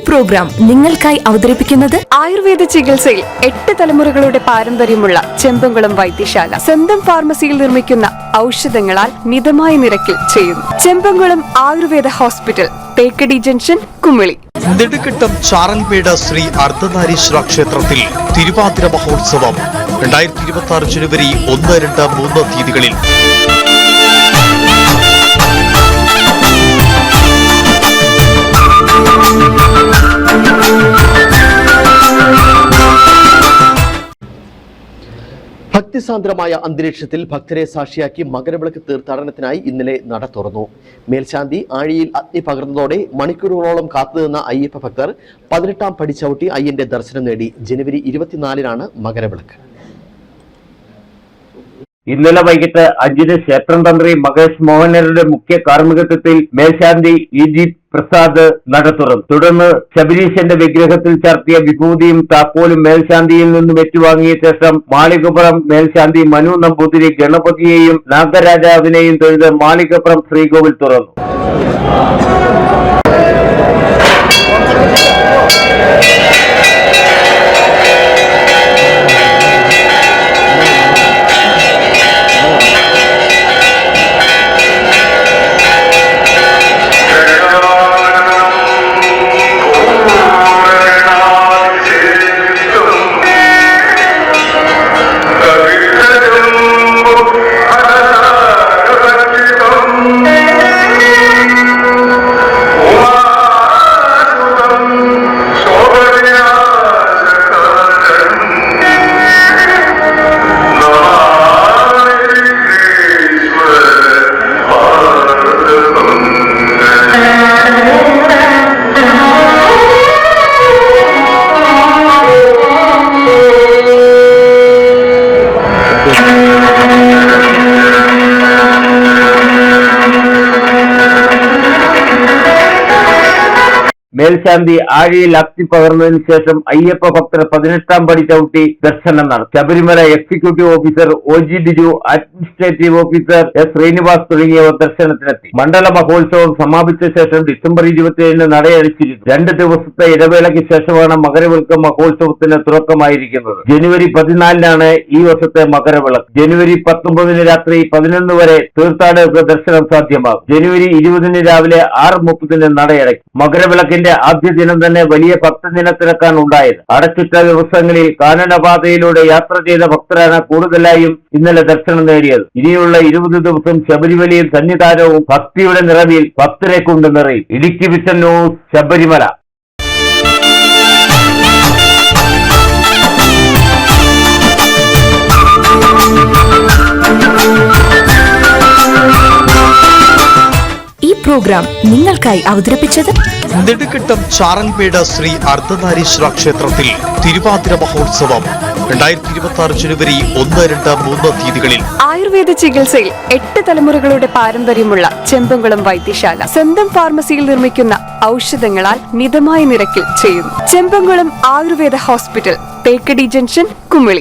Programme നിങ്ങൾക്കായി അവതരിപ്പിക്കുന്നത് ആയുർവേദ ചികിത്സയിൽ 8 തലമുറകളുടെ പാരമ്പര്യമുള്ള ചെമ്പംകുളം വൈദ്യശാല സ്വന്തം ഫാർമസിയിൽ നിർമ്മിക്കുന്ന ഔഷധങ്ങളാൽ മിതമായ നിരക്കിൽ ചെയ്യുന്നു. Chembankulam Ayurveda hospital, Thekkady junction, Kumily. നെടുങ്കണ്ടം ചാറൽമേട് ശ്രീ അർദ്ധനാരീശ്വര ക്ഷേത്രത്തിൽ തിരുവാതിര മഹോത്സവം 2026 ജനുവരി 1, 2, 3 തീയതികളിൽ. ഭക്തിസാന്ദ്രമായ അന്തരീക്ഷത്തിൽ ഭക്തരെ സാക്ഷിയാക്കി മകരവിളക്ക് തീർത്ഥാടനത്തിനായി ഇന്നലെ നട തുറന്നു. മേൽശാന്തി ആഴിയിൽ അഗ്നി പകർന്നതോടെ മണിക്കൂറുകളോളം കാത്തുനിന്ന അയ്യപ്പ ഭക്തർ 18ാം പടി ചവിട്ടി അയ്യന്റെ ദർശനം നേടി. ജനുവരി 24-നാണ് മകരവിളക്ക്. ഇന്നലെ വൈകിട്ട് 5-ന് ക്ഷേത്രം തന്ത്രി മഹേഷ് മോഹനരുടെ മുഖ്യ കാർമ്മികത്വത്തിൽ മേൽശാന്തി ഇ.ജി. പ്രസാദ് നട തുറന്നു. തുടർന്ന് ശബരീശന്റെ വിഗ്രഹത്തിൽ ചാർത്തിയ വിഭൂതിയും താക്കോലും മേൽശാന്തിയിൽ നിന്നും ഏറ്റുവാങ്ങിയ ശേഷം മാളികപ്പുറം മേൽശാന്തി മനു നമ്പൂതിരി ഗണപതിയെയും നാഗരാജാവിനെയും തൊഴുത് മാളികപ്പുറം ശ്രീകോവിൽ തുറന്നു. മേൽശാന്തി ആഴിയിൽ അഗ്നി പകർന്നതിനു ശേഷം അയ്യപ്പ ഭക്തർ 18ാം പടി ചവിട്ടി ദർശനം നടത്തി. Sabarimala executive officer O G. Biju, administrative officer S. Srinivas തുടങ്ങിയവർ ദർശനത്തിനെത്തി. മണ്ഡല മഹോത്സവം സമാപിച്ച ശേഷം ഡിസംബർ 27-ന് നടയടച്ചിരുന്നു. 2 ദിവസത്തെ ഇടവേളയ്ക്ക് ശേഷമാണ് മകരവിളക്ക് മഹോത്സവത്തിന് തുടക്കമായിരിക്കുന്നത്. ജനുവരി 14-നാണ് ഈ വർഷത്തെ മകരവിളക്ക്. ജനുവരി 19-ന് രാത്രി 11 വരെ തീർത്ഥാടകർക്ക് ദർശനം സാധ്യമാകും. ജനുവരി 20-ന് രാവിലെ 6:30-ന് നടയടയ്ക്കും. മകരവിളക്കിന്റെ ആദ്യ ദിനം തന്നെ വലിയ ഭക്തജനത്തിരക്കാണ് ഉണ്ടായത്. അടച്ചിട്ട ദിവസങ്ങളിൽ കാനനപാതയിലൂടെ യാത്ര ചെയ്ത ഭക്തരാണ് കൂടുതലായും ഇന്നലെ ദർശനം നേടിയത്. ഇനിയുള്ള 20 ദിവസം ശബരിമലയിൽ സന്നിധാനവും ഭക്തിയുടെ നിറവിൽ ഭക്തരെ കൊണ്ട് നിറയും. Idukki vision news, Sabarimala. Program നിങ്ങൾക്കായി അവതരിപ്പിച്ചത് നെടുങ്കണ്ടം ചാറൽമേട് ശ്രീ അർദ്ധനാരീശ്വര ക്ഷേത്രത്തിൽ തിരുവാതിര മഹോത്സവം 2026 ജനുവരി 1, 2, 3 തീയതികളിൽ. ആയുർവേദ ചികിത്സയിൽ 8 തലമുറകളുടെ പാരമ്പര്യമുള്ള ചെമ്പംകുളം വൈദ്യശാല സ്വന്തം ഫാർമസിയിൽ നിർമ്മിക്കുന്ന ഔഷധങ്ങളാൽ മിതമായ നിരക്കിൽ ചെയ്യുന്നു. Chembankulam Ayurveda hospital, Thekkady junction, Kumily.